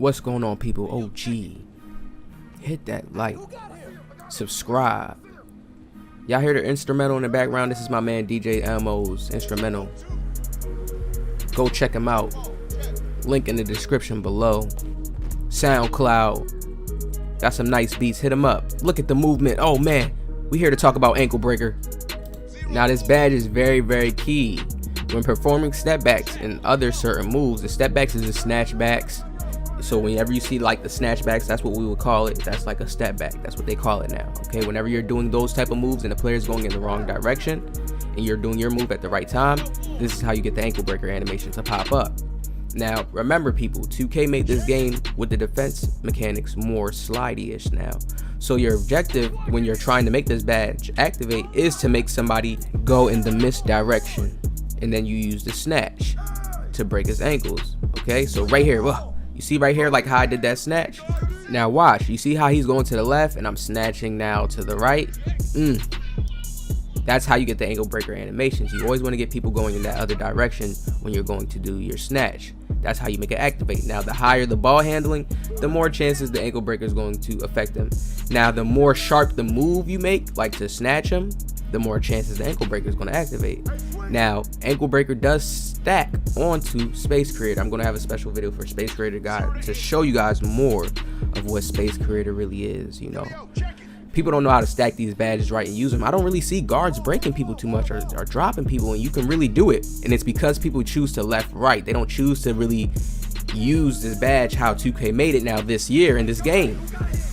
What's going on, people? OG, hit that like, subscribe. Y'all hear the instrumental in the background? This is my man DJ Elmo's instrumental. Go check him out. Link in the description below. SoundCloud. Got some nice beats. Hit him up. Look at the movement. Oh man, we here to talk about ankle breaker. Now this badge is very, very key when performing step backs and other certain moves. The step backs is the snatch backs. So whenever you see like the snatch backs, that's what we would call it. That's like a step back. That's what they call it now. Okay, whenever you're doing those type of moves and the player's going in the wrong direction and you're doing your move at the right time, this is how you get the ankle breaker animation to pop up. Now remember, people, 2K made this game with the defense mechanics more slidey-ish now. So your objective when you're trying to make this badge activate is to make somebody go in the misdirection, and then you use the snatch to break his ankles. Okay, so right here, you see right here, like how I did that snatch. Now watch, you see how he's going to the left and I'm snatching now to the right. That's how you get the ankle breaker animations. You always want to get people going in that other direction when you're going to do your snatch. That's how you make it activate. Now the higher the ball handling, the more chances the ankle breaker is going to affect them. Now the more sharp the move you make, like to snatch him, the more chances the ankle breaker is going to activate. Now ankle breaker does stack onto Space Creator. I'm going to have a special video for Space Creator guide to show you guys more of what Space Creator really is. You know, people don't know how to stack these badges right and use them. I don't really see guards breaking people too much or dropping people, and you can really do it. And it's because people choose to left right. They don't choose to really use this badge how 2K made it now this year in this game.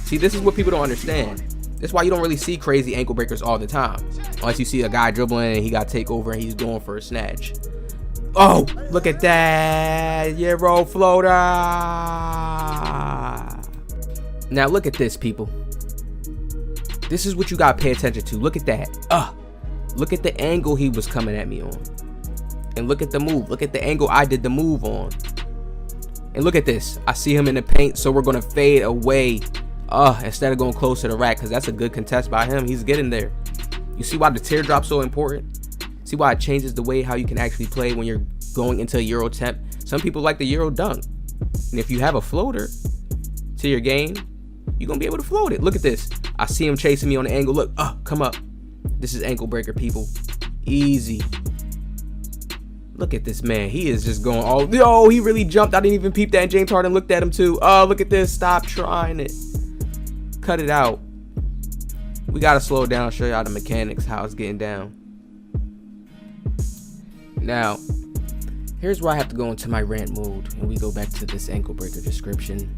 See, this is what people don't understand. That's why you don't really see crazy ankle breakers all the time, unless you see a guy dribbling and he got take over and he's going for a snatch. Oh, look at that Euro floater. Now look at this, people. This is what you gotta pay attention to. Look at that. Look at the angle he was coming at me on, and look at the move. Look at the angle I did the move on, and look at this. I see him in the paint, so we're gonna fade away instead of going close to the rack, because that's a good contest by him. He's getting there. You see why the teardrop's so important? See why it changes the way how you can actually play when you're going into a Euro temp? Some people like the Euro dunk, and if you have a floater to your game, you're gonna be able to float it. Look at this. I see him chasing me on the angle. Look, come up. This is ankle breaker, people. Easy. Look at this man. He is just going all, yo, he really jumped. I didn't even peep that, and James Harden looked at him too. Oh, look at this. Stop trying it. Cut it out. We gotta slow it down, show y'all the mechanics, how it's getting down. Now, here's where I have to go into my rant mode, and we go back to this ankle breaker description.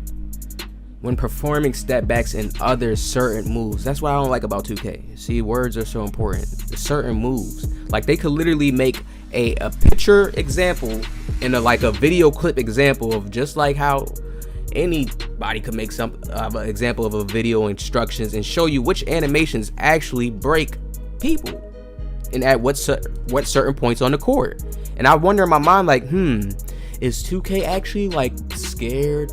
When performing step backs and other certain moves, that's what I don't like about 2K. See, words are so important. The certain moves, like they could literally make a picture example and like a video clip example of just like how anybody could make some example of a video instructions and show you which animations actually break people and at what certain points on the court. And I wonder in my mind, like, is 2K actually like scared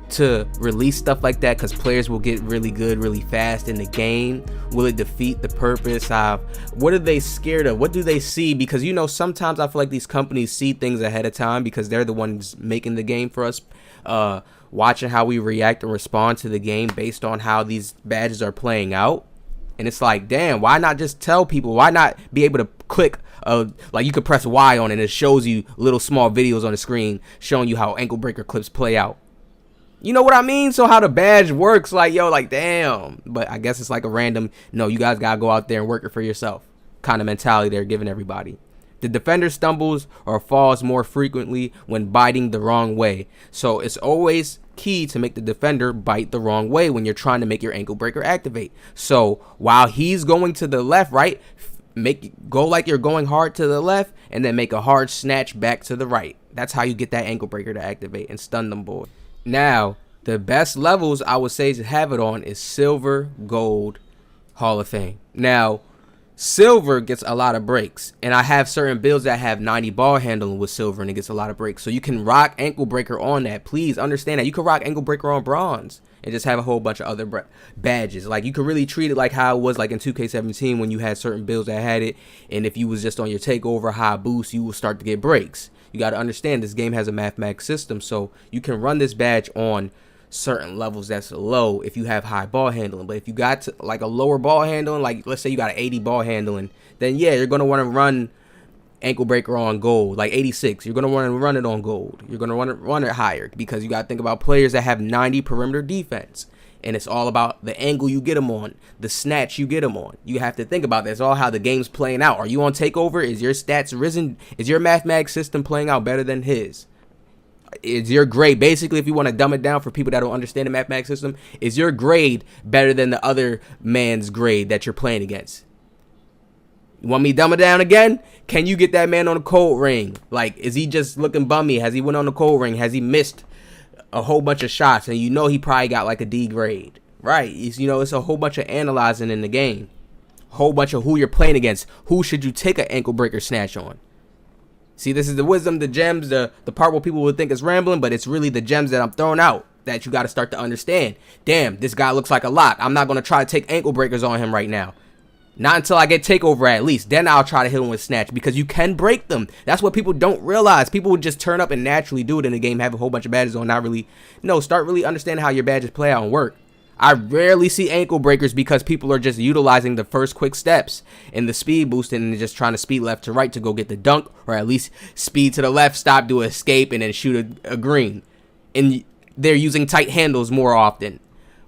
to release stuff like that because players will get really good really fast in the game? Will it defeat the purpose of what are they scared of? What do they see? Because, you know, sometimes I feel like these companies see things ahead of time because they're the ones making the game for us, watching how we react and respond to the game based on how these badges are playing out. And it's like, damn, why not just tell people? Why not be able to click like you could press Y on it and it shows you little small videos on the screen showing you how ankle breaker clips play out? You know what I mean? So how the badge works, like, yo, like, damn. But I guess it's like a random, no, you guys gotta go out there and work it for yourself kind of mentality they're giving everybody. The defender stumbles or falls more frequently when biting the wrong way. So it's always key to make the defender bite the wrong way when you're trying to make your ankle breaker activate. So while he's going to the left, right, go like you're going hard to the left and then make a hard snatch back to the right. That's how you get that ankle breaker to activate and stun them boys. Now, the best levels I would say to have it on is Silver, Gold, Hall of Fame. Now, Silver gets a lot of breaks, and I have certain builds that have 90 ball handling with Silver, and it gets a lot of breaks. So you can rock ankle breaker on that. Please understand that you can rock ankle breaker on Bronze and just have a whole bunch of other badges. Like, you could really treat it like how it was like in 2K17 when you had certain builds that had it, and if you was just on your takeover high boost, you would start to get breaks. You got to understand this game has a mathematics system, so you can run this badge on certain levels that's low if you have high ball handling. But if you got to, like, a lower ball handling, like let's say you got an 80 ball handling, then yeah, you're going to want to run ankle breaker on gold, like 86. You're going to want to run it on gold. You're going to want to run it higher because you got to think about players that have 90 perimeter defense. And it's all about the angle you get them on, the snatch you get them on. You have to think about that. It's all how the game's playing out. Are you on takeover? Is your stats risen? Is your mathematics system playing out better than his? Is your grade, basically, if you want to dumb it down for people that don't understand the mathematics system, is your grade better than the other man's grade that you're playing against? You want me to dumb it down again? Can you get that man on a cold ring? Like, is he just looking bummy? Has he went on the cold ring? Has he missed a whole bunch of shots? And you know he probably got like a D grade, right? It's a whole bunch of analyzing in the game. Whole bunch of who you're playing against. Who should you take an ankle breaker snatch on? See, this is the wisdom, the gems, the part where people would think is rambling, but it's really the gems that I'm throwing out that you got to start to understand. Damn, this guy looks like a lock. I'm not going to try to take ankle breakers on him right now. Not until I get takeover at least. Then I'll try to hit him with snatch because you can break them. That's what people don't realize. People would just turn up and naturally do it in the game, have a whole bunch of badges on, not really. No, start really understanding how your badges play out and work. I rarely see ankle breakers because people are just utilizing the first quick steps and the speed boosting and just trying to speed left to right to go get the dunk, or at least speed to the left, stop, do an escape, and then shoot a green. And they're using tight handles more often.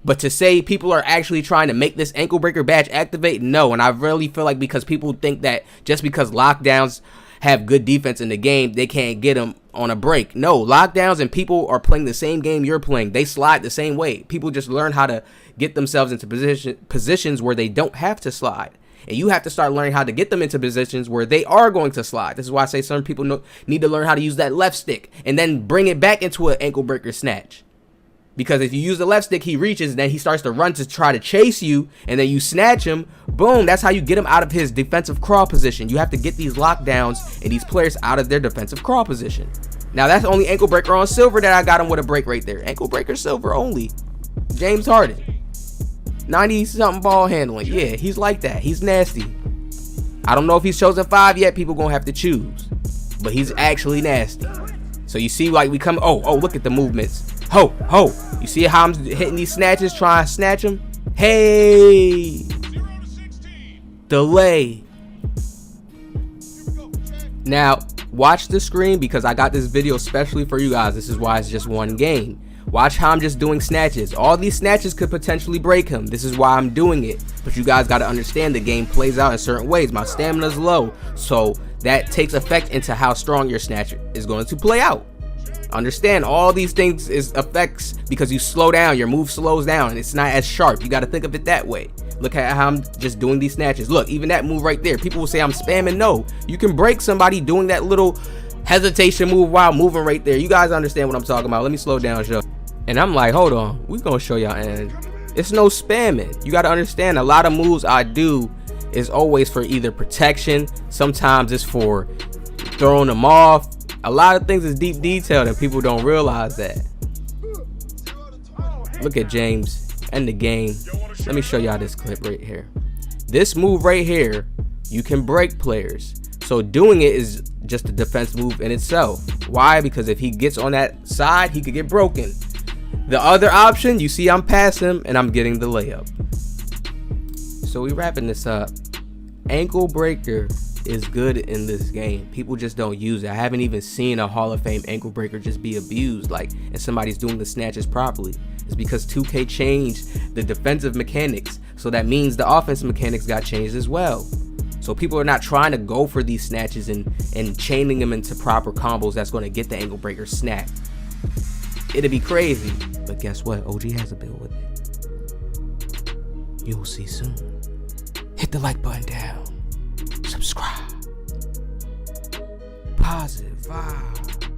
But to say people are actually trying to make this ankle breaker badge activate, no. And I really feel like because people think that just because lockdowns have good defense in the game, they can't get them on a break. No, lockdowns and people are playing the same game you're playing. They slide the same way. People just learn how to get themselves into positions where they don't have to slide. And you have to start learning how to get them into positions where they are going to slide. This is why I say some people need to learn how to use that left stick and then bring it back into an ankle breaker snatch. Because if you use the left stick, he reaches, then he starts to run to try to chase you, and then you snatch him. Boom, that's how you get him out of his defensive crawl position. You have to get these lockdowns and these players out of their defensive crawl position. Now, that's only ankle breaker on silver that I got him with a break right there. Ankle breaker silver only. James Harden. 90-something ball handling. Yeah, he's like that. He's nasty. I don't know if he's chosen 5 yet. People gonna have to choose. But he's actually nasty. So you see, like, we come. Oh, look at the movements. Ho. You see how I'm hitting these snatches, trying to snatch them? Hey. Delay. Now, watch the screen because I got this video especially for you guys. This is why it's just one game. Watch how I'm just doing snatches. All these snatches could potentially break him. This is why I'm doing it. But you guys got to understand the game plays out in certain ways. My stamina's low, so that takes effect into how strong your snatch is going to play out. Understand all these things is effects because you slow down, your move slows down, and it's not as sharp. You got to think of it that way. Look at how I'm just doing these snatches. Look, even that move right there. People will say I'm spamming. No, you can break somebody doing that little hesitation move while moving right there. You guys understand what I'm talking about. Let me slow down, show. And I'm like, hold on, we're gonna show y'all, and it's no spamming. You got to understand a lot of moves I do is always for either protection. Sometimes it's for throwing them off. A lot of things is deep detailed and people don't realize that. Look at James and the game. Let me show y'all this clip right here. This move right here, you can break players. So doing it is just a defense move in itself. Why? Because if he gets on that side, he could get broken. The other option, you see I'm passing him and I'm getting the layup. So we wrapping this up. Ankle breaker is good in this game. People just don't use it. I haven't even seen a Hall of Fame ankle breaker just be abused, like, and somebody's doing the snatches properly. It's because 2K changed the defensive mechanics, so that means the offensive mechanics got changed as well. So people are not trying to go for these snatches and chaining them into proper combos that's going to get the ankle breaker snap. It'd be crazy, but guess what? OG has a bill with it. You'll see soon. Hit the like button down. Subscribe. Positive vibes.